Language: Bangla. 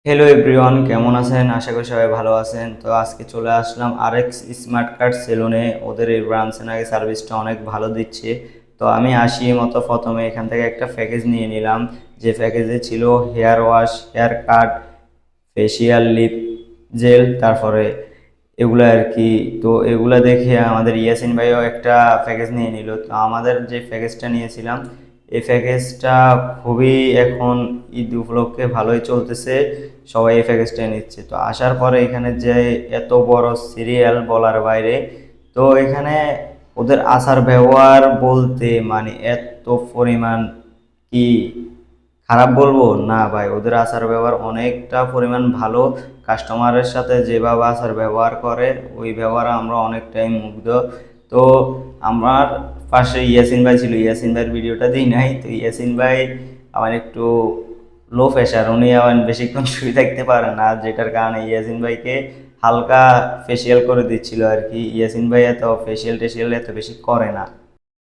হ্যালো এভরিওয়ান, কেমন আছেন? আশা করি সবাই ভালো আছেন। তো আজকে চলে আসলাম আরএক্স স্মার্ট কাট সেলুনে। ওদের এই ব্রাঞ্চে নাকি সার্ভিসটা অনেক ভালো দিচ্ছে। তো আমি আসি মতো প্রথমে এখান থেকে একটা প্যাকেজ নিয়ে নিলাম, যে প্যাকেজে ছিল hair wash, hair cut, facial, lip gel, তারপরে এগুলা আর কি। তো এগুলা দেখে আমাদের ইয়াসিন ভাইও একটা প্যাকেজ নিয়ে নিল। তো আমাদের যে প্যাকেজটা নিয়েছিলাম, এই প্যাকেজটা খুবই এখন ঈদ উপলক্ষে ভালোই চলতেছে, সবাই এই প্যাকেজটা নিচ্ছে। তো আসার পরে এখানে যে এত বড় সিরিয়াল বলার বাইরে। তো এখানে ওদের আচার ব্যবহার বলতে মানে এত পরিমাণ কি খারাপ বলবো না ভাই, ওদের আচার ব্যবহার অনেকটা পরিমাণ ভালো। কাস্টমারের সাথে যেভাবে আচার ব্যবহার করে ওই ব্যবহারে আমরা অনেকটাই মুগ্ধ। তো আমার পাশে ইয়াসিন ভাই ছিল, ইয়াসিন ভাইয়ের ভিডিওটা দিই নাই। তো ইয়াসিন ভাই আমার একটু লো প্রেশার, উনি আবার বেশিক্ষণ শুয়ে থাকতে পারে না, যেটার কারণে ইয়াসিন ভাইকে হালকা ফেসিয়াল করে দিচ্ছিল আর কি। ইয়াসিন ভাই এত ফেসিয়াল টেসিয়াল এত বেশি করে না।